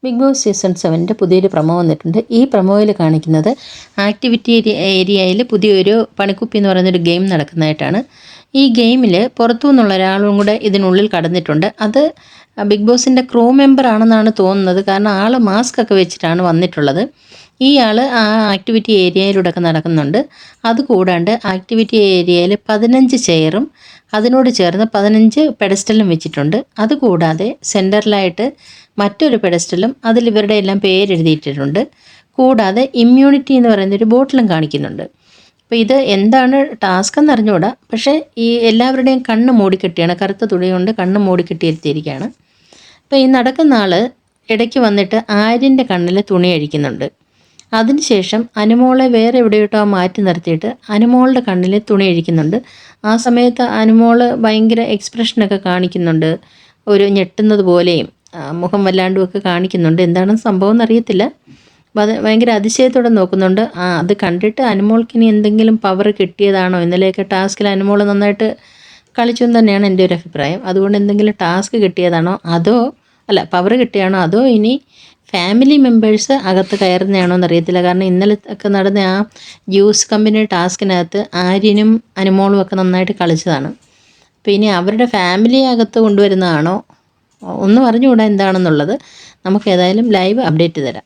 Big boss season 7 പുതിയൊരു promo വന്നിട്ടുണ്ട്. ഈ പ്രൊമോയിൽ കാണിക്കുന്നത് ആക്ടിവിറ്റി ഏരിയയിൽ പുതിയൊരു പണിക്കുപ്പി എന്ന് പറയുന്നൊരു ഗെയിം നടക്കുന്നതായിട്ടാണ്. ഈ ഗെയിമിൽ പുറത്തു നിന്നുള്ള ഒരാളും കൂടെ ഇതിനുള്ളിൽ കടന്നിട്ടുണ്ട്. അത് ബിഗ് ബോസിൻ്റെ ക്രൂ മെമ്പർ ആണെന്നാണ് തോന്നുന്നത്. കാരണം ആൾ മാസ്ക് ഒക്കെ വെച്ചിട്ടാണ് വന്നിട്ടുള്ളത്. ഈ ആൾ ആ ആക്ടിവിറ്റി ഏരിയയിലൂടെയൊക്കെ നടക്കുന്നുണ്ട്. അതുകൂടാണ്ട് ആക്ടിവിറ്റി ഏരിയയിൽ 15 ചെയറും അതിനോട് ചേർന്ന് 15 പെഡസ്റ്റലും വെച്ചിട്ടുണ്ട്. അതുകൂടാതെ സെൻറ്ററിലായിട്ട് മറ്റൊരു പെഡസ്റ്റലും അതിൽ ഇവരുടെ എല്ലാം പേരെഴുതിയിട്ടിട്ടുണ്ട്. കൂടാതെ ഇമ്മ്യൂണിറ്റി എന്ന് പറയുന്നൊരു ബോട്ടിലും കാണിക്കുന്നുണ്ട്. അപ്പോൾ ഇത് എന്താണ് ടാസ്ക് എന്ന് അറിഞ്ഞുകൂടാ. പക്ഷേ ഈ എല്ലാവരുടെയും കണ്ണ് മൂടിക്കെട്ടിയാണ്, കറുത്ത തുണി കൊണ്ട് കണ്ണ് മൂടിക്കെട്ടിയിരുത്തിയിരിക്കുകയാണ്. അപ്പോൾ ഈ നടക്കുന്ന ആൾ ഇടയ്ക്ക് വന്നിട്ട് ആര്യൻ്റെ കണ്ണിൽ തുണി അഴിക്കുന്നുണ്ട്. അതിനുശേഷം അനുമോളെ വേറെ എവിടെയോട്ടോ മാറ്റി നിർത്തിയിട്ട് അനുമോളുടെ കണ്ണിൽ തുണി അഴിക്കുന്നുണ്ട്. ആ സമയത്ത് അനുമോൾ ഭയങ്കര എക്സ്പ്രഷനൊക്കെ കാണിക്കുന്നുണ്ട്, ഒരു ഞെട്ടുന്നത് പോലെയും മുഖം വല്ലാണ്ടുമൊക്കെ കാണിക്കുന്നുണ്ട്. എന്താണ് സംഭവം എന്നറിയത്തില്ല. അപ്പോൾ അത് ഭയങ്കര അതിശയത്തോടെ നോക്കുന്നുണ്ട്. അത് കണ്ടിട്ട് അനുമോൾക്കിനി എന്തെങ്കിലും പവർ കിട്ടിയതാണോ? ഇന്നലെയൊക്കെ ടാസ്കിൽ അനുമോൾ നന്നായിട്ട് കളിച്ചു എന്ന് തന്നെയാണ് എൻ്റെ ഒരു അഭിപ്രായം. അതുകൊണ്ട് എന്തെങ്കിലും ടാസ്ക് കിട്ടിയതാണോ, അതോ അല്ല പവർ കിട്ടിയാണോ, അതോ ഇനി ഫാമിലി മെമ്പേഴ്സ് അകത്ത് കയറുന്നതാണോ എന്നറിയത്തില്ല. കാരണം ഇന്നലെ ഒക്കെ നടന്ന ആ ജ്യൂസ് കമ്പനി ടാസ്കിനകത്ത് ആര്യനും അനുമോളും ഒക്കെ നന്നായിട്ട് കളിച്ചതാണ്. അപ്പോൾ ഇനി അവരുടെ ഫാമിലി അകത്ത് കൊണ്ടുവരുന്നതാണോ ഒന്നും അറിഞ്ഞുകൂടാ എന്താണെന്നുള്ളത്. നമുക്ക് ഏതായാലും ലൈവ് അപ്ഡേറ്റ് തരാം.